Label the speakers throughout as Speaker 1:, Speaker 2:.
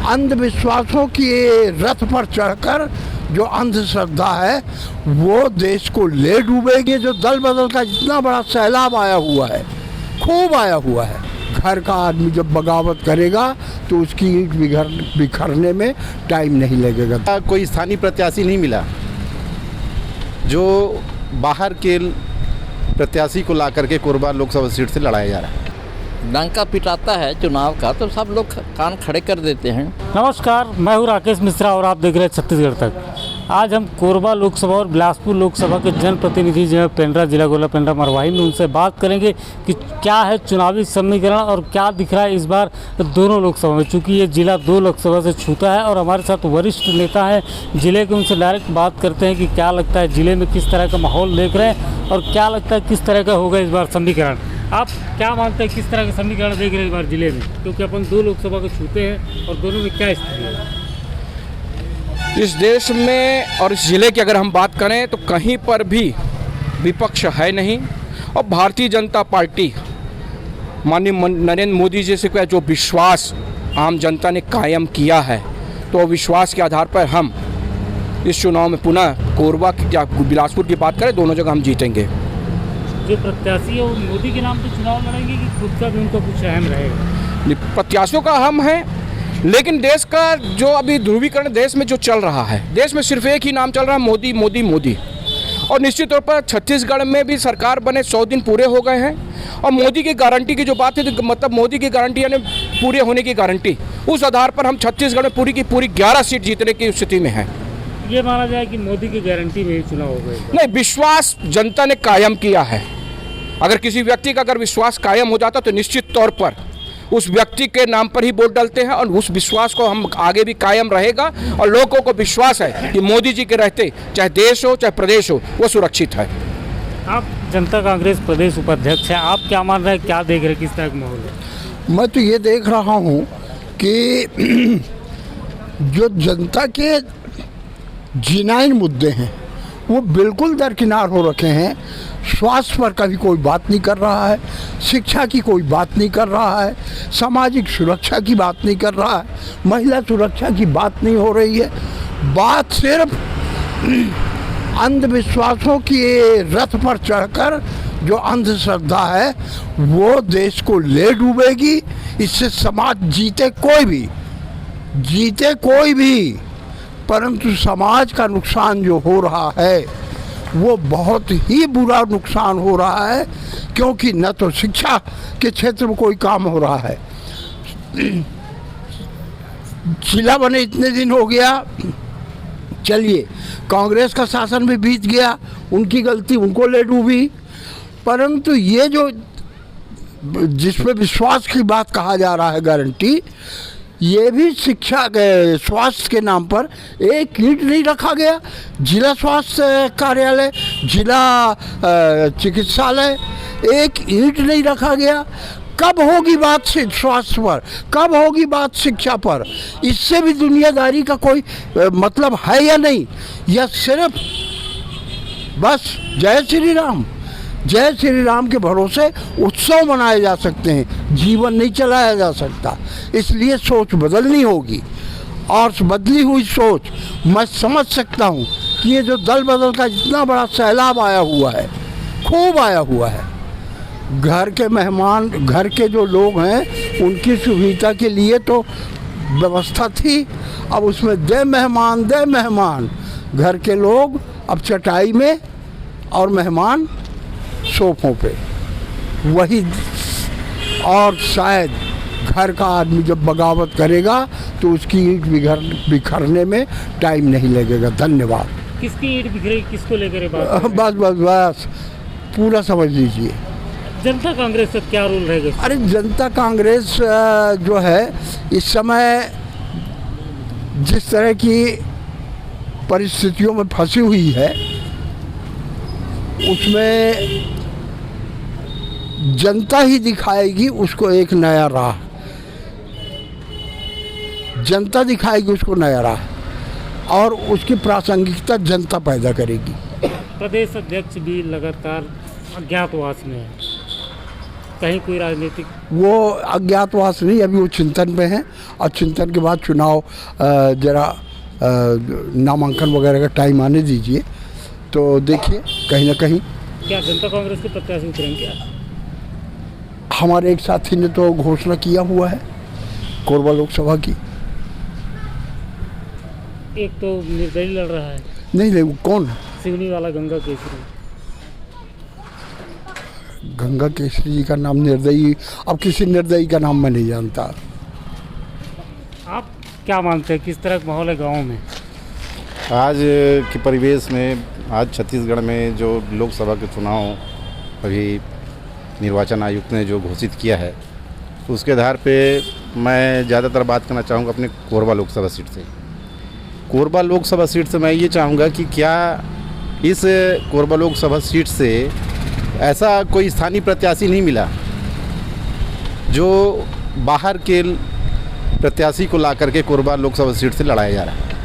Speaker 1: अंधविश्वासों की रथ पर चढ़कर जो अंधश्रद्धा है वो देश को ले डूबेगी। जो दल बदल का जितना बड़ा सैलाब आया हुआ है, खूब आया हुआ है, घर का आदमी जब बगावत करेगा तो उसकी ईंट बिखरने में टाइम नहीं लगेगा।
Speaker 2: कोई स्थानीय प्रत्याशी नहीं मिला जो बाहर के प्रत्याशी को ला करके कोरबा लोकसभा सीट से लड़ाया जा रहा है।
Speaker 3: डंका पिटाता है चुनाव का तो सब लोग कान खड़े कर देते हैं।
Speaker 4: नमस्कार, मैं हूँ राकेश मिश्रा और आप देख रहे हैं छत्तीसगढ़ तक। आज हम कोरबा लोकसभा और बिलासपुर लोकसभा के जनप्रतिनिधि जो है पेंड्रा जिला गोला पेंड्रा मरवाही में, उनसे बात करेंगे कि क्या है चुनावी समीकरण और क्या दिख रहा है इस बार दोनों लोकसभा में, चूँकि ये जिला दो लोकसभा से छूता है। और हमारे साथ वरिष्ठ नेता हैं जिले के, उनसे डायरेक्ट बात करते हैं कि क्या लगता है जिले में किस तरह का माहौल देख रहे हैं और क्या लगता है किस तरह का होगा इस बार समीकरण। आप क्या मानते हैं किस तरह का समीकरण देख रहे हैं इस बार जिले में, क्योंकि अपन दो लोकसभा को छूते हैं और दोनों में क्या स्थिति है
Speaker 5: इस देश में और इस ज़िले की अगर हम बात करें तो कहीं पर भी विपक्ष है नहीं। और भारतीय जनता पार्टी माननीय नरेंद्र मोदी जी से जो विश्वास आम जनता ने कायम किया है, तो विश्वास के आधार पर हम इस चुनाव में पुनः कोरबा या बिलासपुर की बात करें, दोनों जगह हम जीतेंगे।
Speaker 4: जो प्रत्याशी है वो मोदी के नाम पे चुनाव लड़ेंगे कि खुद का भी उनका कुछ अहम रहेगा?
Speaker 5: प्रत्याशियों का अहम है, लेकिन देश का जो अभी ध्रुवीकरण देश में जो चल रहा है, देश में सिर्फ एक ही नाम चल रहा है, मोदी मोदी मोदी। और निश्चित तौर पर छत्तीसगढ़ में भी सरकार बने 100 दिन पूरे हो गए हैं और मोदी की गारंटी की जो बात है, तो मतलब मोदी की गारंटी यानी पूरे होने की गारंटी, उस आधार पर हम छत्तीसगढ़ में पूरी की पूरी 11 सीट जीतने की स्थिति में हैं।
Speaker 4: ये माना जाए कि मोदी की गारंटी में ही चुनाव हो गए?
Speaker 5: नहीं, विश्वास जनता ने कायम किया है। अगर किसी व्यक्ति का अगर विश्वास कायम हो जाता तो निश्चित तौर पर उस व्यक्ति के नाम पर ही वोट डालते हैं और उस विश्वास को हम आगे भी कायम रहेगा। और लोगों को विश्वास है कि मोदी जी के रहते चाहे देश हो चाहे प्रदेश हो वो सुरक्षित है।
Speaker 4: आप जनता कांग्रेस प्रदेश उपाध्यक्ष हैं, आप क्या मान रहे हैं, क्या देख रहे हैं, किस तरह का माहौल है?
Speaker 1: मैं तो ये देख रहा हूँ कि जो जनता के जिनाइन मुद्दे हैं वो बिल्कुल दरकिनार हो रखे हैं। स्वास्थ्य पर कभी कोई बात नहीं कर रहा है, शिक्षा की कोई बात नहीं कर रहा है, सामाजिक सुरक्षा की बात नहीं कर रहा है, महिला सुरक्षा की बात नहीं हो रही है। बात सिर्फ अंधविश्वासों की रथ पर चढ़कर जो अंधश्रद्धा है वो देश को ले डूबेगी। इससे समाज जीते कोई भी, परंतु समाज का नुकसान जो हो रहा है वो बहुत ही बुरा नुकसान हो रहा है, क्योंकि न तो शिक्षा के क्षेत्र में कोई काम हो रहा है। जिला बने इतने दिन हो गया, चलिए कांग्रेस का शासन भी बीत गया, उनकी गलती, उनको ले डूबी। परंतु ये जो जिसपे विश्वास की बात कहा जा रहा है गारंटी, ये भी शिक्षा के स्वास्थ्य के नाम पर एक ईंट नहीं रखा गया। जिला स्वास्थ्य कार्यालय, जिला चिकित्सालय, एक ईंट नहीं रखा गया। कब होगी बात स्वास्थ्य पर, कब होगी बात शिक्षा पर? इससे भी दुनियादारी का कोई मतलब है या नहीं? या सिर्फ बस जय श्री राम के भरोसे उत्सव मनाए जा सकते हैं, जीवन नहीं चलाया जा सकता। इसलिए सोच बदलनी होगी और बदली हुई सोच मैं समझ सकता हूँ कि ये जो दल बदल का जितना बड़ा सैलाब आया हुआ है, खूब आया हुआ है, घर के मेहमान, घर के जो लोग हैं उनकी सुविधा के लिए तो व्यवस्था थी। अब उसमें दे मेहमान, घर के लोग अब चटाई में और मेहमान सोफों पे, वही। और शायद घर का आदमी जब बगावत करेगा तो उसकी ईंट बिखरने में टाइम नहीं लगेगा। धन्यवाद।
Speaker 4: किसकी ईंट बिखरेगी, किसको लेकर बात?
Speaker 1: बस पूरा समझ लीजिए।
Speaker 4: जनता कांग्रेस का क्या रोल रहेगा?
Speaker 1: अरे जनता कांग्रेस जो है इस समय जिस तरह की परिस्थितियों में फंसी हुई है, उसमें जनता ही दिखाएगी उसको एक नया राह, जनता दिखाएगी उसको नया राह और उसकी प्रासंगिकता जनता पैदा करेगी।
Speaker 4: प्रदेश अध्यक्ष भी लगातार अज्ञातवास में है, कहीं कोई राजनीतिक
Speaker 1: वो अज्ञातवास नहीं, अभी वो चिंतन में है और चिंतन के बाद चुनाव जरा नामांकन वगैरह का टाइम आने दीजिए तो देखिए कहीं ना कहीं।
Speaker 4: क्या जनता कांग्रेस के प्रत्याशी उतरेंगे क्या?
Speaker 1: हमारे एक साथी ने तो घोषणा किया हुआ है कोरबा लोकसभा की।
Speaker 4: एक तो निर्दलीय लड़ रहा है।
Speaker 1: नहीं कौन?
Speaker 4: सिवनी वाला गंगा केसरी।
Speaker 1: गंगा केसरी जी का नाम निर्दयी, अब किसी निर्दयी का नाम मैं नहीं जानता।
Speaker 4: आप क्या मानते हैं किस तरह का माहौल है गाँव में?
Speaker 2: आज के परिवेश में आज छत्तीसगढ़ में जो लोकसभा के चुनाव अभी निर्वाचन आयुक्त ने जो घोषित किया है उसके आधार पे मैं ज़्यादातर बात करना चाहूँगा अपने कोरबा लोकसभा सीट से। कोरबा लोकसभा सीट से मैं ये चाहूँगा कि क्या इस कोरबा लोकसभा सीट से ऐसा कोई स्थानीय प्रत्याशी नहीं मिला जो बाहर के प्रत्याशी को ला करके कोरबा लोकसभा सीट से लड़ाया जा रहा है।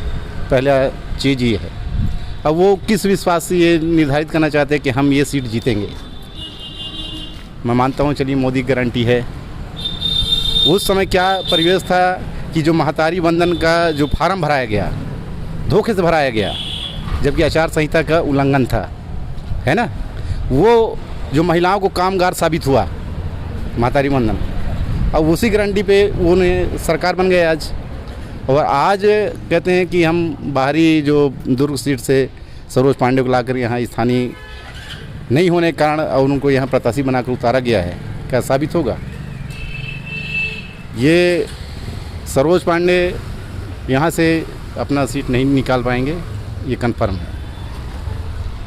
Speaker 2: पहला चीज़ ये है। अब वो किस विश्वास से ये निर्धारित करना चाहते हैं कि हम ये सीट जीतेंगे। मैं मानता हूँ चलिए मोदी गारंटी है। उस समय क्या परिवेश था कि जो महतारी वंदन का जो फार्म भराया गया धोखे से भराया गया, जबकि आचार संहिता का उल्लंघन था, है ना। वो जो महिलाओं को कामगार साबित हुआ महतारी वंदन, अब उसी गारंटी पे उन्हें सरकार बन गए आज। और आज कहते हैं कि हम बाहरी जो दुर्ग सीट से सरोज पांडे को लाकर यहाँ स्थानीय नहीं होने के कारण और उनको यहाँ प्रत्याशी बनाकर उतारा गया है। क्या साबित होगा? ये सरोज पांडे यहाँ से अपना सीट नहीं निकाल पाएंगे, ये कन्फर्म है।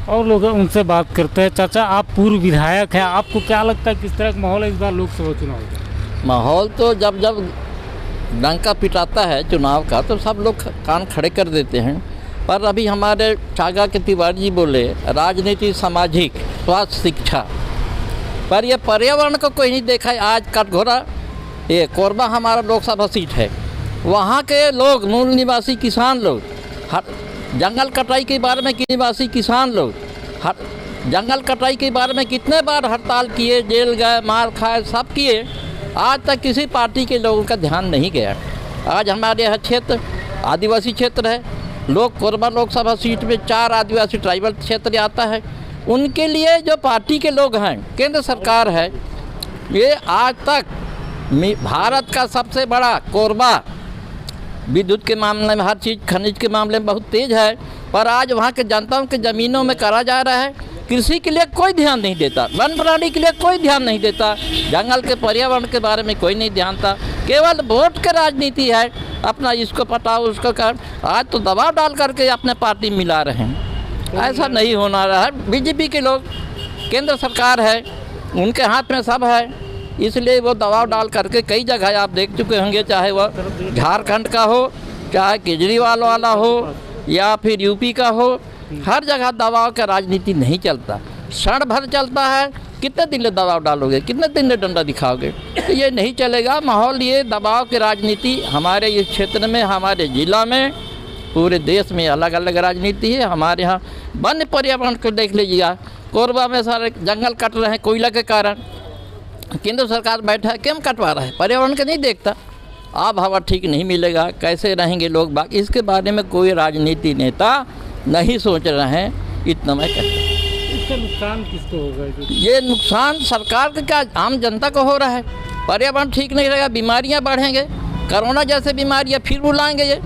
Speaker 4: और लोग उनसे बात करते हैं। चाचा आप पूर्व विधायक हैं, आपको क्या लगता है किस तरह का माहौल है इस बार लोकसभा चुनाव का?
Speaker 3: माहौल तो जब डंका पिटाता है चुनाव का तो सब लोग कान खड़े कर देते हैं। पर अभी हमारे चागा के तिवारी जी बोले राजनीति, सामाजिक, स्वास्थ्य, शिक्षा, पर ये पर्यावरण को कोई नहीं देखा है। आज कटघोरा ये कोरबा हमारा लोकसभा सीट है, वहाँ के लोग मूल निवासी किसान लोग जंगल कटाई के बारे में निवासी किसान लोग जंगल कटाई के बारे में कितने बार हड़ताल किए, जेल गए, मार खाए, सब किए। आज तक किसी पार्टी के लोगों का ध्यान नहीं गया। आज हमारे यह क्षेत्र आदिवासी क्षेत्र है। लोग कोरबा लोकसभा सीट में 4 आदिवासी ट्राइबल क्षेत्र आता है। उनके लिए जो पार्टी के लोग हैं, केंद्र सरकार है, ये आज तक भारत का सबसे बड़ा कोरबा विद्युत के मामले में, हर चीज़ खनिज के मामले में बहुत तेज़ है। पर आज वहाँ के जनताओं के ज़मीनों में करा जा रहा है। कृषि के लिए कोई ध्यान नहीं देता, वन प्राणी के लिए कोई ध्यान नहीं देता, जंगल के पर्यावरण के बारे में कोई नहीं ध्यान था। केवल वोट की राजनीति है, अपना इसको पटाओ उसको कर। आज तो दबाव डाल करके अपने पार्टी मिला रहे हैं। ऐसा नहीं होना रहा है। बीजेपी के लोग, केंद्र सरकार है, उनके हाथ में सब है, इसलिए वो दबाव डाल करके कई जगह आप देख चुके होंगे, चाहे वह झारखंड का हो, चाहे केजरीवाल वाला हो या फिर यूपी का हो, हर जगह दबाव का राजनीति नहीं चलता, क्षण भर चलता है। कितने दिन दबाव डालोगे, कितने दिन डंडा दिखाओगे, तो ये नहीं चलेगा। माहौल ये दबाव की राजनीति हमारे इस क्षेत्र में, हमारे ज़िला में, पूरे देश में अलग अलग राजनीति है। हमारे यहाँ वन्य पर्यावरण को देख लीजिएगा, कोरबा में सारे जंगल कट रहे हैं कोयला के कारण। केंद्र सरकार बैठा है, क्यों कटवा रहा है? पर्यावरण का नहीं देखता। आब हवा ठीक नहीं मिलेगा, कैसे रहेंगे लोग बाग, इसके बारे में कोई राजनीति नेता नहीं सोच रहे हैं। इतना मैं कहता हूँ।
Speaker 4: इसका नुकसान किसको होगा?
Speaker 3: ये नुकसान सरकार का क्या, आम जनता को हो रहा है। पर्यावरण ठीक नहीं रहेगा, बीमारियां बढ़ेंगे, कोरोना जैसे बीमारियां फिर बुलाएंगे। ये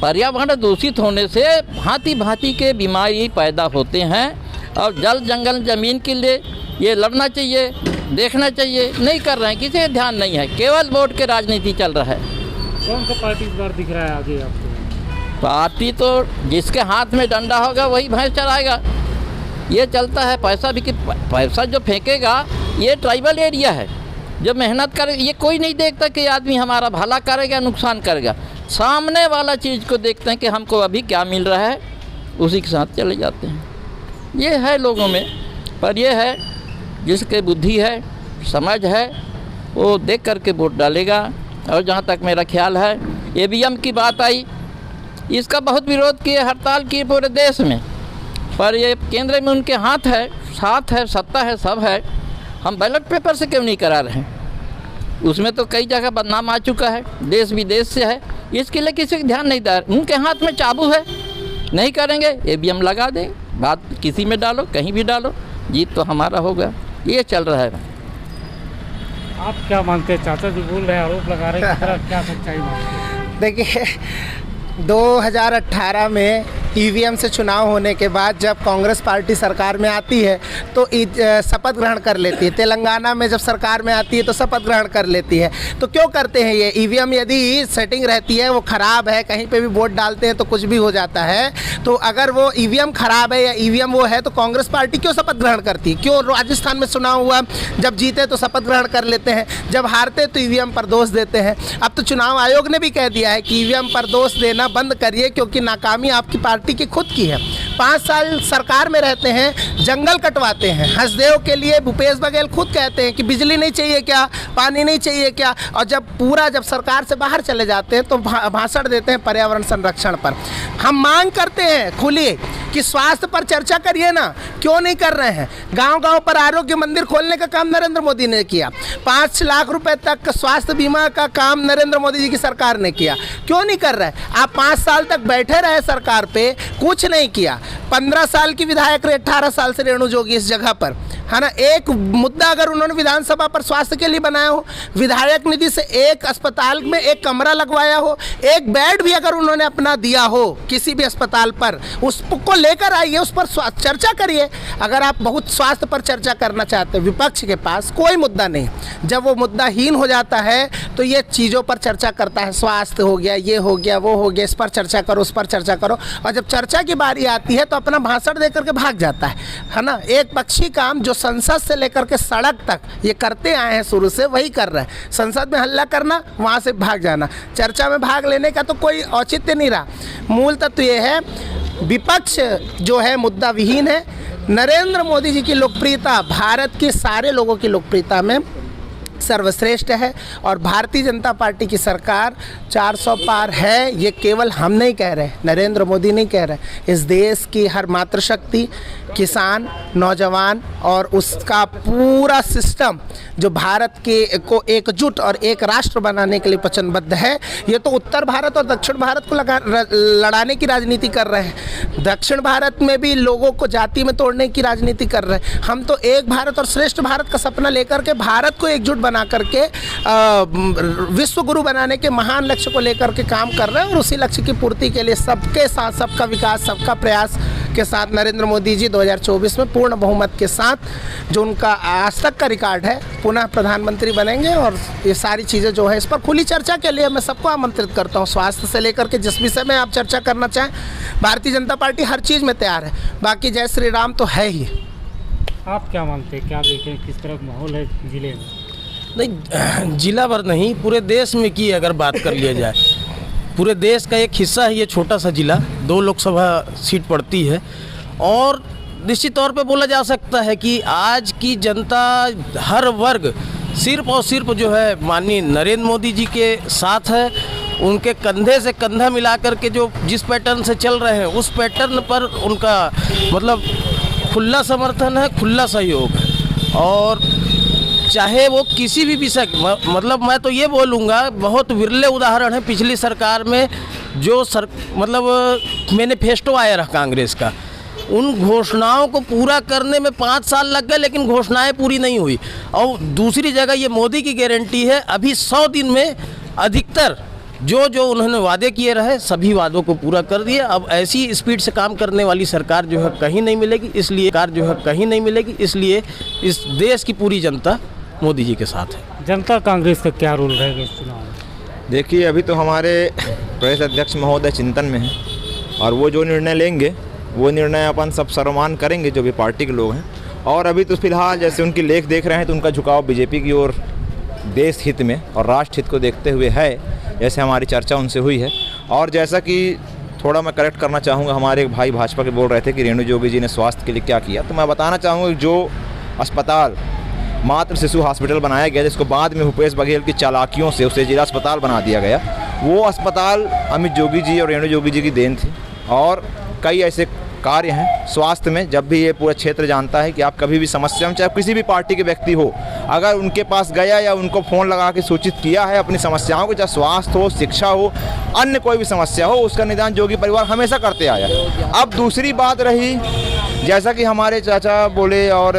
Speaker 3: पर्यावरण दूषित होने से भांति भांति के बीमारी पैदा होते हैं। और जल जंगल ज़मीन के लिए ये लड़ना चाहिए, देखना चाहिए, नहीं कर रहे हैं, किसी का ध्यान नहीं है, केवल वोट की राजनीति चल रहा है।
Speaker 4: कौन सा पार्टी इस बार दिख रहा है आगे आपको?
Speaker 3: पार्टी तो जिसके हाथ में डंडा होगा वही भैंस चराएगा। ये चलता है। पैसा भी पैसा जो फेंकेगा, ये ट्राइबल एरिया है, जो मेहनत करे, ये कोई नहीं देखता कि आदमी हमारा भला करेगा नुकसान करेगा। सामने वाला चीज़ को देखते हैं कि हमको अभी क्या मिल रहा है, उसी के साथ चले जाते हैं। ये है लोगों में। पर ये है जिसके बुद्धि है, समझ है, वो देख करके वोट डालेगा। और जहाँ तक मेरा ख्याल है, ईवीएम की बात आई, इसका बहुत विरोध किए, हड़ताल किए पूरे देश में। पर ये केंद्र में उनके हाथ है, साथ है, सत्ता है, सब है। हम बैलेट पेपर से क्यों नहीं करा रहे हैं? उसमें तो कई जगह बदनाम आ चुका है, देश विदेश से है, इसके लिए किसी का ध्यान नहीं दे रहा। उनके हाथ में चाबू है, नहीं करेंगे ईवीएम लगा दें, बात किसी में डालो, कहीं भी डालो, जीत तो हमारा होगा। ये चल रहा है।
Speaker 4: आप क्या मानते हैं? चाचा जी बोल रहे हैं, आरोप लगा रहे हैं, क्या सच्चाई मानते हैं?
Speaker 6: देखिए 2018 में ईवीएम से चुनाव होने के बाद जब कांग्रेस पार्टी सरकार में आती है तो शपथ ग्रहण कर लेती है। तेलंगाना में जब सरकार में आती है तो शपथ ग्रहण कर लेती है। तो क्यों करते हैं ये? ईवीएम यदि सेटिंग रहती है, वो ख़राब है, कहीं पे भी वोट डालते हैं तो कुछ भी हो जाता है। तो अगर वो ईवीएम ख़राब है या ईवीएम वो है तो कांग्रेस पार्टी क्यों शपथ ग्रहण करती है? क्यों राजस्थान में चुनाव हुआ, जब जीते तो शपथ ग्रहण कर लेते हैं, जब हारते तो ईवीएम पर दोष देते हैं। अब तो चुनाव आयोग ने भी कह दिया है कि ईवीएम पर दोष देना बंद करिए, क्योंकि नाकामी आपकी पार्टी की खुद की है। 5 साल सरकार में रहते हैं, जंगल कटवाते हैं। हंसदेव के लिए भूपेश बघेल खुद कहते हैं कि बिजली नहीं चाहिए क्या, पानी नहीं चाहिए क्या, और जब सरकार से बाहर चले जाते हैं तो भाषण देते हैं पर्यावरण संरक्षण पर। हम मांग करते हैं खुली कि स्वास्थ्य पर चर्चा करिए ना, क्यों नहीं कर रहे हैं? गांव-गांव पर आरोग्य मंदिर खोलने का काम नरेंद्र मोदी ने किया। 5 लाख रुपए तक स्वास्थ्य बीमा का काम नरेंद्र मोदी जी की सरकार ने किया। क्यों नहीं कर रहे? आप 5 साल तक बैठे रहे सरकार पे, कुछ नहीं किया। 15 साल की विधायक रहे, 18 साल से रेणु जोगी इस जगह पर, है ना। एक मुद्दा अगर उन्होंने विधानसभा पर स्वास्थ्य के लिए बनाया हो, विधायक निधि से एक अस्पताल में एक कमरा लगवाया हो, एक बेड भी अगर उन्होंने अपना दिया हो किसी भी अस्पताल पर, उसको लेकर आइए, उस पर चर्चा करिए। अगर आप बहुत स्वास्थ्य पर चर्चा करना चाहते हैं, विपक्ष के पास कोई मुद्दा नहीं। जब वो मुद्दाहीन हो जाता है तो ये चीज़ों पर चर्चा करता है, स्वास्थ्य हो गया, ये हो गया, वो हो गया, इस पर चर्चा करो, उस पर चर्चा करो, और जब चर्चा की बारी आती है तो अपना भाषण दे करके भाग जाता है ना। एक पक्षी काम जो संसद से लेकर के सड़क तक ये करते आए हैं शुरू से, वही कर रहे हैं। संसद में हल्ला करना, वहाँ से भाग जाना, चर्चा में भाग लेने का तो कोई औचित्य नहीं रहा। मूल तत्व ये है, विपक्ष जो है मुद्दा विहीन है। नरेंद्र मोदी जी की लोकप्रियता भारत के सारे लोगों की लोकप्रियता में सर्वश्रेष्ठ है, और भारतीय जनता पार्टी की सरकार 400 पार है। ये केवल हम नहीं कह रहे, नरेंद्र मोदी नहीं कह रहे, इस देश की हर मातृशक्ति, किसान, नौजवान और उसका पूरा सिस्टम जो भारत के को एकजुट और एक राष्ट्र बनाने के लिए वचनबद्ध है। ये तो उत्तर भारत और दक्षिण भारत को लड़ाने की राजनीति कर रहे हैं, दक्षिण भारत में भी लोगों को जाति में तोड़ने की राजनीति कर रहे हैं। हम तो एक भारत और श्रेष्ठ भारत का सपना लेकर के भारत को एकजुट बना करके विश्व गुरु बनाने के महान लक्ष्य को लेकर के काम कर रहे हैं, और उसी लक्ष्य की पूर्ति के लिए सबके साथ, सबका विकास, सबका प्रयास के साथ नरेंद्र मोदी जी 2024 में पूर्ण बहुमत के साथ, जो उनका आज तक का रिकॉर्ड है, पुनः प्रधानमंत्री बनेंगे। और ये सारी चीज़ें जो है, इस पर खुली चर्चा के लिए मैं सबको आमंत्रित करता हूँ। स्वास्थ्य से लेकर के जिस विषय में आप चर्चा करना चाहें, भारतीय जनता पार्टी हर चीज़ में तैयार है। बाकी जय श्री राम तो है ही।
Speaker 4: आप क्या मानते हैं, क्या देखें, किस तरह माहौल है जिले में?
Speaker 7: नहीं, जिला भर नहीं, पूरे देश में की अगर बात कर लिया जाए, पूरे देश का एक हिस्सा है ये छोटा सा जिला। 2 लोकसभा सीट पड़ती है, और निश्चित तौर पे बोला जा सकता है कि आज की जनता, हर वर्ग सिर्फ और सिर्फ जो है माननीय नरेंद्र मोदी जी के साथ है। उनके कंधे से कंधा मिला करके जो जिस पैटर्न से चल रहे हैं, उस पैटर्न पर उनका मतलब खुला समर्थन है, खुला सहयोग है। और चाहे वो किसी भी विषय, मतलब मैं तो ये बोलूँगा, बहुत विरले उदाहरण है पिछली सरकार में जो मैनिफेस्टो आया रहा कांग्रेस का, उन घोषणाओं को पूरा करने में 5 साल लग गए, लेकिन घोषणाएं पूरी नहीं हुई। और दूसरी जगह ये मोदी की गारंटी है, अभी 100 दिन में अधिकतर जो उन्होंने वादे किए रहे, सभी वादों को पूरा कर दिया। अब ऐसी स्पीड से काम करने वाली सरकार जो है कहीं नहीं मिलेगी, इसलिए इस देश की पूरी जनता मोदी जी के साथ है।
Speaker 4: जनता कांग्रेस का क्या रोल रहेगा इस चुनाव में?
Speaker 8: देखिए, अभी तो हमारे प्रदेश अध्यक्ष महोदय चिंतन में हैं, और वो जो निर्णय लेंगे वो निर्णय अपन सब सर्वमान करेंगे, जो भी पार्टी के लोग हैं। और अभी तो फिलहाल जैसे उनकी लेख देख रहे हैं तो उनका झुकाव बीजेपी की ओर देश हित में और राष्ट्र हित को देखते हुए है, जैसे हमारी चर्चा उनसे हुई है। और जैसा कि थोड़ा मैं करेक्ट करना चाहूँगा, हमारे एक भाई भाजपा के बोल रहे थे कि रेणु जोगी जी ने स्वास्थ्य के लिए क्या किया, तो मैं बताना चाहूँगा जो अस्पताल मातृ शिशु हॉस्पिटल बनाया गया, जिसको बाद में भूपेश बघेल की चालाकियों से उसे जिला अस्पताल बना दिया गया, वो अस्पताल अमित जोगी जी और रेणु जोगी जी की देन थी। और कई ऐसे कार्य हैं स्वास्थ्य में। जब भी ये पूरा क्षेत्र जानता है कि आप कभी भी समस्या में, चाहे किसी भी पार्टी के व्यक्ति हो, अगर उनके पास गया या उनको फ़ोन लगा के सूचित किया है अपनी समस्याओं को, चाहे स्वास्थ्य हो, शिक्षा हो, अन्य कोई भी समस्या हो, उसका निदान जोगी परिवार हमेशा करते आया है। अब दूसरी बात रही, जैसा कि हमारे चाचा बोले, और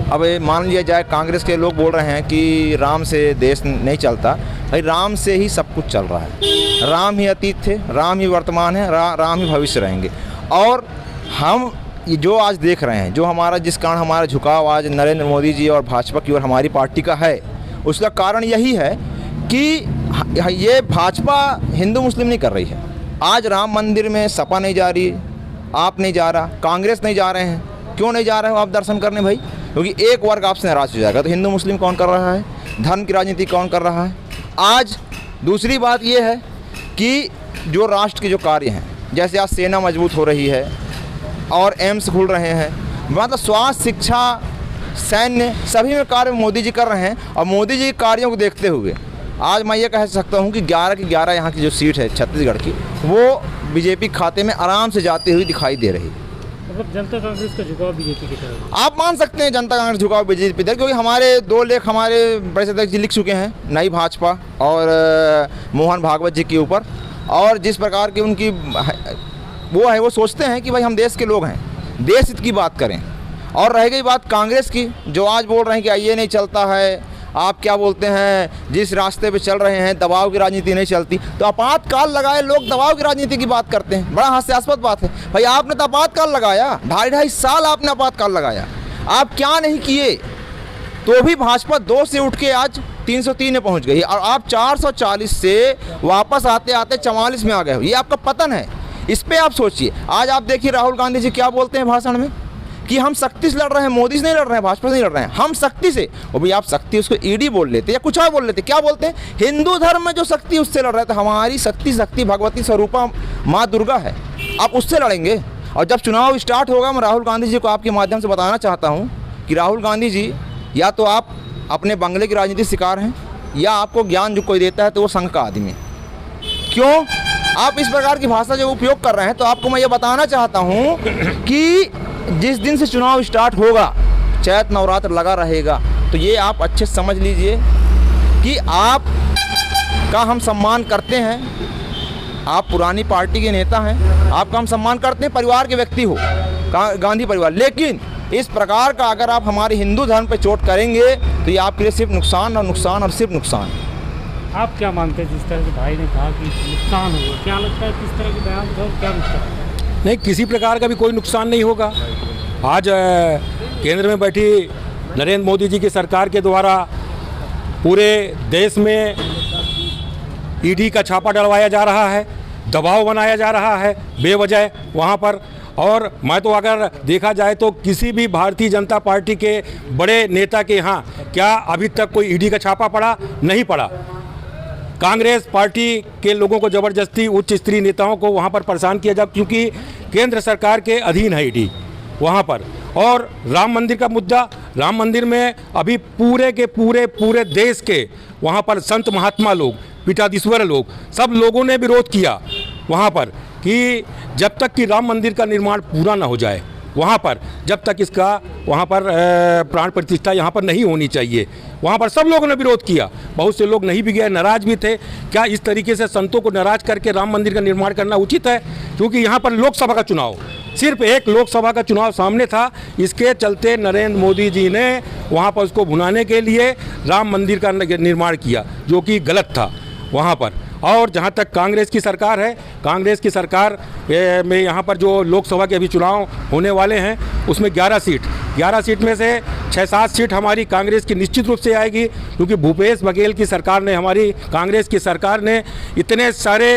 Speaker 8: अब मान लिया जाए कांग्रेस के लोग बोल रहे हैं कि राम से देश नहीं चलता। भाई राम से ही सब कुछ चल रहा है। राम ही अतीत थे, राम ही वर्तमान है, राम ही भविष्य रहेंगे। और हम ये जो आज देख रहे हैं, जो हमारा जिस कारण हमारा झुकाव आज नरेंद्र मोदी जी और भाजपा की और हमारी पार्टी का है, उसका कारण यही है कि ये भाजपा हिंदू मुस्लिम नहीं कर रही है। आज राम मंदिर में सपा नहीं जा रही, आप नहीं जा रहा, कांग्रेस नहीं जा रहे हैं। क्यों नहीं जा रहे हो आप दर्शन करने भाई? क्योंकि एक वर्ग आपसे नाराज़ हो जाएगा। तो हिंदू मुस्लिम कौन कर रहा है? धर्म की राजनीति कौन कर रहा है? आज दूसरी बात ये है कि जो राष्ट्र के जो कार्य हैं, जैसे आज सेना मजबूत हो रही है और एम्स खुल रहे हैं, मतलब स्वास्थ्य, शिक्षा, सैन्य, सभी में कार्य मोदी जी कर रहे हैं। और मोदी जी के कार्यों को देखते हुए आज मैं ये कह सकता हूँ कि 11 की 11 यहाँ की जो सीट है छत्तीसगढ़ की, वो बीजेपी खाते में आराम से जाती हुई दिखाई दे रही है।
Speaker 4: मतलब जनता कांग्रेस का झुकाव बीजेपी की तरफ,
Speaker 8: आप मान सकते हैं जनता कांग्रेस झुकाव बीजेपी की तरफ, क्योंकि हमारे 2 लेख हमारे बड़े अध्यक्ष जी लिख चुके हैं नई भाजपा और मोहन भागवत जी के ऊपर। और जिस प्रकार की उनकी वो है, वो सोचते हैं कि भाई हम देश के लोग हैं, देश हित की बात करें। और रह गई बात कांग्रेस की, जो आज बोल रहे हैं कि ये नहीं चलता है, आप क्या बोलते हैं, जिस रास्ते पे चल रहे हैं दबाव की राजनीति नहीं चलती। तो आपातकाल लगाए लोग दबाव की राजनीति की बात करते हैं, बड़ा हास्यास्पद बात है। भाई आपने तो आपातकाल लगाया, 2.5 साल आपने आपातकाल लगाया, आप क्या नहीं किए, तो भी भाजपा 2 से उठ के आज 303 में पहुंच गई। और आप 440 से वापस आते आते 44 में आ गए हो। ये आपका पतन है, इस पर आप सोचिए। आज आप देखिए राहुल गांधी जी क्या बोलते हैं भाषण में कि हम शक्ति से लड़ रहे हैं, मोदी से नहीं लड़ रहे हैं, भाजपा से नहीं लड़ रहे हैं, हम शक्ति से। और भाई आप शक्ति उसको ईडी बोल लेते या कुछ और बोल लेते, क्या बोलते हैं? हिंदू धर्म में जो शक्ति उससे लड़ रहे थे। हमारी शक्ति भगवती स्वरूपा माँ दुर्गा है, आप उससे लड़ेंगे। और जब चुनाव स्टार्ट होगा, मैं राहुल गांधी जी को आपके माध्यम से बताना चाहता हूँ कि राहुल गांधी जी, या तो आप अपने बंगले की राजनीति शिकार हैं, या आपको ज्ञान जो कोई देता है तो वो संघ का आदमी है। क्यों आप इस प्रकार की भाषा जो उपयोग कर रहे हैं? तो आपको मैं ये बताना चाहता हूँ कि जिस दिन से चुनाव स्टार्ट होगा, चैत नवरात्र लगा रहेगा, तो ये आप अच्छे समझ लीजिए कि आप का हम सम्मान करते हैं। आप पुरानी पार्टी के नेता हैं, आपका हम सम्मान करते हैं, परिवार के व्यक्ति हो, गांधी परिवार। लेकिन इस प्रकार का अगर आप हमारे हिंदू धर्म पर चोट करेंगे तो ये आपके लिए सिर्फ नुकसान और नुकसान और सिर्फ नुकसान।
Speaker 4: आप क्या मानते हैं? जिस तरह से भाई ने कहा कि नुकसान होगा, क्या लगता है किस तरह के बयान था और क्या नुकसान?
Speaker 9: नहीं, किसी प्रकार का भी कोई नुकसान नहीं होगा। आज केंद्र में बैठी नरेंद्र मोदी जी की सरकार के द्वारा पूरे देश में ईडी का छापा डलवाया जा रहा है, दबाव बनाया जा रहा है बेवजह वहाँ पर। और मैं तो अगर देखा जाए तो किसी भी भारतीय जनता पार्टी के बड़े नेता के यहाँ क्या अभी तक कोई ईडी का छापा पड़ा? नहीं पड़ा। कांग्रेस पार्टी के लोगों को ज़बरदस्ती उच्च स्तरीय नेताओं को वहाँ पर परेशान किया जाए, क्योंकि केंद्र सरकार के अधीन है ईडी वहाँ पर। और राम मंदिर का मुद्दा, राम मंदिर में अभी पूरे के पूरे देश के वहाँ पर संत महात्मा लोग, पीठाधीश्वर लोग, सब लोगों ने विरोध किया वहाँ पर कि जब तक कि राम मंदिर का निर्माण पूरा ना हो जाए वहाँ पर, जब तक इसका वहाँ पर प्राण प्रतिष्ठा यहाँ पर नहीं होनी चाहिए। वहाँ पर सब लोगों ने विरोध किया, बहुत से लोग नहीं भी गए, नाराज भी थे। क्या इस तरीके से संतों को नाराज करके राम मंदिर का निर्माण करना उचित है? क्योंकि यहाँ पर लोकसभा का चुनाव, सिर्फ एक लोकसभा का चुनाव सामने था, इसके चलते नरेंद्र मोदी जी ने वहाँ पर उसको भुनाने के लिए राम मंदिर का निर्माण किया, जो कि गलत था वहाँ पर। और जहाँ तक कांग्रेस की सरकार है, कांग्रेस की सरकार में यहाँ पर जो लोकसभा के अभी चुनाव होने वाले हैं उसमें 11 सीट में से 6-7 सीट हमारी कांग्रेस की निश्चित रूप से आएगी, क्योंकि भूपेश बघेल की सरकार ने, हमारी कांग्रेस की सरकार ने इतने सारे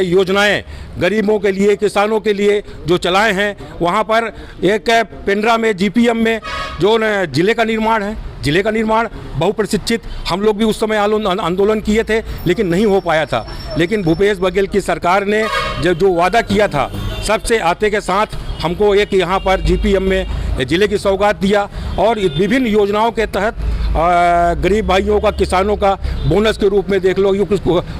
Speaker 9: योजनाएं गरीबों के लिए, किसानों के लिए जो चलाए हैं। वहाँ पर एक पेंड्रा में जीपीएम में जो जिले का निर्माण है, जिले का निर्माण बहुप्रशिक्षित, हम लोग भी उस समय आंदोलन किए थे लेकिन नहीं हो पाया था। लेकिन भूपेश बघेल की सरकार ने जो वादा किया था सबसे आते के साथ हमको एक यहाँ पर जीपीएम में जिले की सौगात दिया, और विभिन्न योजनाओं के तहत गरीब भाइयों का, किसानों का बोनस के रूप में देख लो,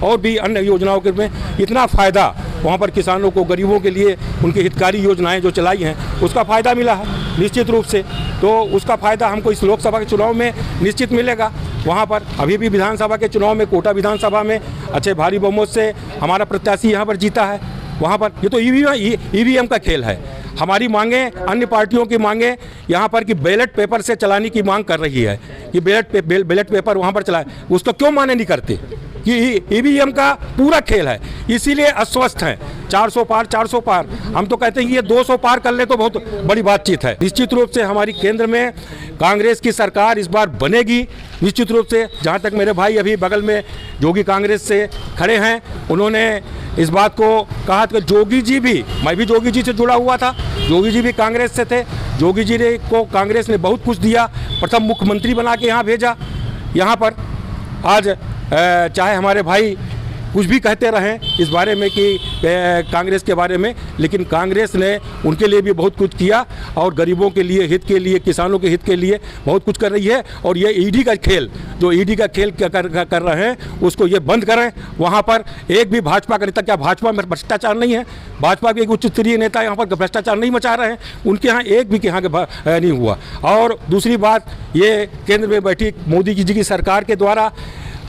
Speaker 9: और भी अन्य योजनाओं के में इतना फ़ायदा वहाँ पर किसानों को, गरीबों के लिए उनकी हितकारी योजनाएं जो चलाई हैं उसका फ़ायदा मिला है निश्चित रूप से। तो उसका फ़ायदा हमको इस लोकसभा के चुनाव में निश्चित मिलेगा। वहाँ पर अभी भी विधानसभा के चुनाव में कोटा विधानसभा में अच्छे भारी बहुमत से हमारा प्रत्याशी यहाँ पर जीता है। वहाँ पर ये तो ईवीएम का खेल है। हमारी मांगे, अन्य पार्टियों की मांगे यहाँ पर कि बैलेट पेपर से चलाने की मांग कर रही है कि बैलेट पेपर वहाँ पर चलाए, उसको क्यों माने नहीं करते कि ईवीएम का पूरा खेल है, इसीलिए अस्वस्थ हैं। 400 पार हम तो कहते हैं कि ये 200 पार कर ले तो बहुत बड़ी बातचीत है। निश्चित रूप से हमारी केंद्र में कांग्रेस की सरकार इस बार बनेगी निश्चित रूप से। जहाँ तक मेरे भाई अभी बगल में जोगी कांग्रेस से खड़े हैं, उन्होंने इस बात को कहा कि जोगी जी भी, मैं भी जोगी जी से जुड़ा हुआ था, जोगी जी भी कांग्रेस से थे, जोगी जी को कांग्रेस ने बहुत कुछ दिया, प्रथम मुख्यमंत्री बना के यहाँ भेजा। यहाँ पर आज चाहे हमारे भाई कुछ भी कहते रहें इस बारे में कि कांग्रेस के बारे में, लेकिन कांग्रेस ने उनके लिए भी बहुत कुछ किया और गरीबों के लिए, हित के लिए, किसानों के हित के लिए बहुत कुछ कर रही है। और ये ईडी का खेल, जो ईडी का खेल कर रहे हैं उसको ये बंद करें। वहाँ पर एक भी भाजपा का नेता, क्या भाजपा में भ्रष्टाचार नहीं है? भाजपा के एक उच्च स्तरीय नेता यहाँ पर भ्रष्टाचार नहीं मचा रहे हैं, उनके यहाँ एक भी यहाँ के नहीं हुआ। और दूसरी बात, ये केंद्र में बैठी मोदी जी की सरकार के द्वारा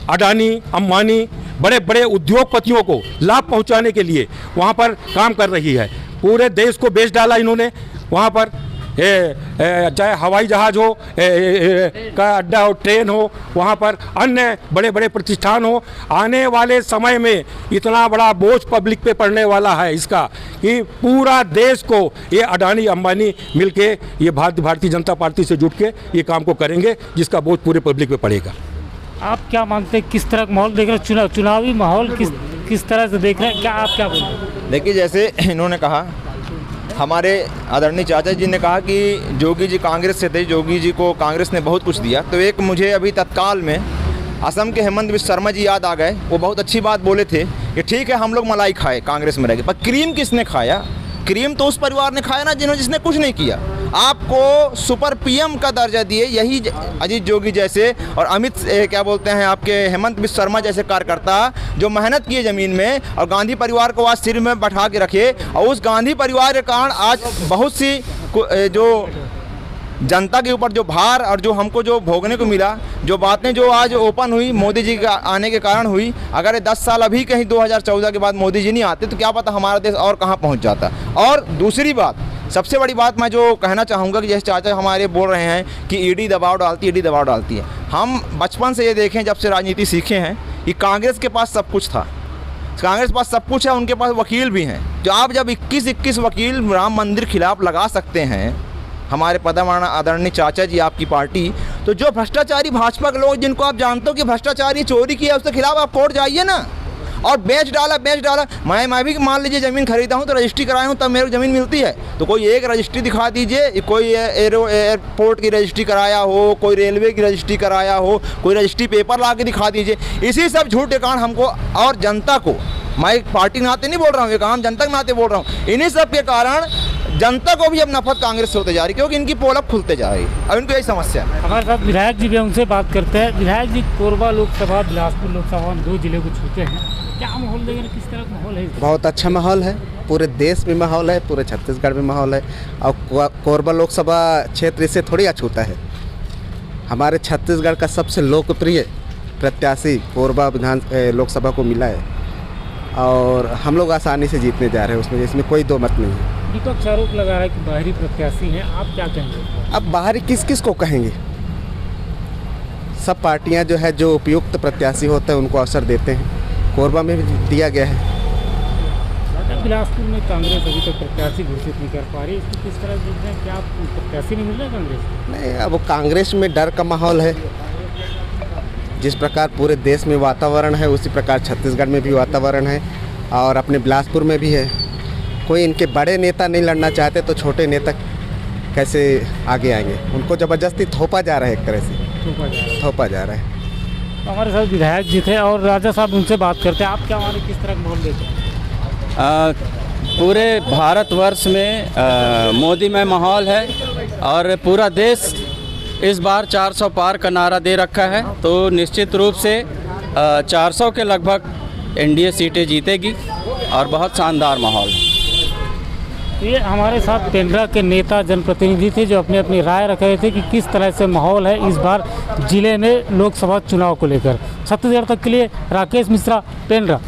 Speaker 9: अडानी, अंबानी, बड़े बड़े उद्योगपतियों को लाभ पहुंचाने के लिए वहां पर काम कर रही है। पूरे देश को बेच डाला इन्होंने। वहां पर चाहे हवाई जहाज़ हो, का अड्डा हो, ट्रेन हो, वहां पर अन्य बड़े बड़े प्रतिष्ठान हो। आने वाले समय में इतना बड़ा बोझ पब्लिक पे पड़ने वाला है इसका कि पूरा देश को ये अडानी अंबानी मिलके ये भारतीय जनता पार्टी से जुट के ये काम को करेंगे, जिसका बोझ पूरे पब्लिक पे पड़ेगा।
Speaker 4: आप क्या मानते हैं, किस तरह का माहौल देख रहे हैं? चुनावी माहौल किस तरह से देख रहे हैं? क्या आप क्या बोल रहे हैं?
Speaker 8: देखिए, जैसे इन्होंने कहा, हमारे आदरणीय चाचा जी ने कहा कि जोगी जी कांग्रेस से थे, जोगी जी को कांग्रेस ने बहुत कुछ दिया। तो एक मुझे अभी तत्काल में असम के हेमंत बिस्वा शर्मा जी याद आ गए। वो बहुत अच्छी बात बोले थे कि ठीक है हम लोग मलाई खाए कांग्रेस में रह गए, पर क्रीम किसने खाया? क्रीम तो उस परिवार ने खाया ना जिसने कुछ नहीं किया। आपको सुपर पीएम का दर्जा दिए यही अजीत जोगी जैसे और अमित क्या बोलते हैं आपके हेमंत बिस्वा शर्मा जैसे कार्यकर्ता जो मेहनत किए ज़मीन में और गांधी परिवार को आज सिर में बैठा के रखे। और उस गांधी परिवार के कारण आज बहुत सी जो जनता के ऊपर जो भार और जो हमको जो भोगने को मिला, जो बातें जो आज ओपन हुई मोदी जी के आने के कारण हुई। अगर 10 साल अभी कहीं 2014 के बाद मोदी जी नहीं आते तो क्या पता हमारा देश और कहाँ पहुँच जाता। और दूसरी बात, सबसे बड़ी बात मैं जो कहना चाहूँगा कि जैसे चाचा हमारे बोल रहे हैं कि ईडी दबाव डालती है। हम बचपन से ये देखें, जब से राजनीति सीखे हैं, कि कांग्रेस के पास सब कुछ था। कांग्रेस के पास सब कुछ है, उनके पास वकील भी हैं। जो आप जब 21 वकील राम मंदिर खिलाफ लगा सकते हैं, हमारे पदमाना आदरणीय चाचा जी आपकी पार्टी, तो जो भ्रष्टाचारी भाजपा के लोग जिनको आप जानते हो कि भ्रष्टाचारी चोरी किया, उसके खिलाफ आप कोर्ट जाइए ना। और बेच डाला। मैं भी मान लीजिए ज़मीन खरीदा हूँ तो रजिस्ट्री कराया हूँ तब मेरे को ज़मीन मिलती है। तो कोई एक रजिस्ट्री दिखा दीजिए, कोई एयरपोर्ट की रजिस्ट्री कराया हो, कोई रेलवे की रजिस्ट्री कराया हो, कोई रजिस्ट्री पेपर ला के दिखा दीजिए। इसी सब झूठ के कारण हमको और जनता को, मैं पार्टी के नाते नहीं बोल रहा हूँ, एक आम जनता के नाते बोल रहा हूँ, इन्हीं सब के कारण जनता को भी अब नफरत कांग्रेस से होते जा रही, क्योंकि इनकी पोल अब खुलते जा रही है। अब इनको यही समस्या है।
Speaker 4: हमारे साथ विधायक जी भी, उनसे बात करते हैं। विधायक जी, कोरबा लोकसभा, बिलासपुर लोकसभा, 2 जिले को छूते हैं, क्या माहौल देख रहे हैं? किस तरह का माहौल है?
Speaker 6: बहुत अच्छा माहौल है, पूरे देश में माहौल है, पूरे छत्तीसगढ़ में माहौल है। और कोरबा लोकसभा क्षेत्र इससे थोड़ी अछूता है। हमारे छत्तीसगढ़ का सबसे लोकप्रिय प्रत्याशी कोरबा लोकसभा को मिला है और हम लोग आसानी से जीतने जा रहे हैं उसमें, इसमें कोई दो मत नहीं है।
Speaker 4: विपक्ष आरोप लगा रहा है कि बाहरी प्रत्याशी हैं, आप क्या कहेंगे?
Speaker 6: अब बाहरी किस को कहेंगे? सब पार्टियां जो है, जो उपयुक्त प्रत्याशी होते हैं उनको अवसर देते हैं। कोरबा में भी दिया गया है।
Speaker 4: बिलासपुर में कांग्रेस अभी तक प्रत्याशी घोषित नहीं कर पा रही, इसको किस तरह देख रहे हैं? क्या प्रत्याशी नहीं मिल रहा कांग्रेस?
Speaker 6: नहीं, अब कांग्रेस में डर का माहौल है। जिस प्रकार पूरे देश में वातावरण है उसी प्रकार छत्तीसगढ़ में भी वातावरण है और अपने बिलासपुर में भी है। कोई इनके बड़े नेता नहीं लड़ना चाहते तो छोटे नेता कैसे आगे आएंगे? उनको ज़बरदस्ती थोपा जा रहा है, एक तरह से थोपा जा रहा है।
Speaker 4: तो हमारे साथ विधायक जी थे और राजा साहब, उनसे बात करते हैं। आप क्या हमारे किस तरह का माहौल देते हैं?
Speaker 10: पूरे भारतवर्ष में मोदी में माहौल है और पूरा देश इस बार 400 पार का नारा दे रखा है। तो निश्चित रूप से 400 के लगभग एनडीए सीटें जीतेगी और बहुत शानदार माहौल है।
Speaker 4: ये हमारे साथ पेंड्रा के नेता जनप्रतिनिधि थे जो अपनी अपनी राय रख रहे थे कि किस तरह से माहौल है इस बार जिले में लोकसभा चुनाव को लेकर। छत्तीसगढ़ तक के लिए राकेश मिश्रा, पेंड्रा।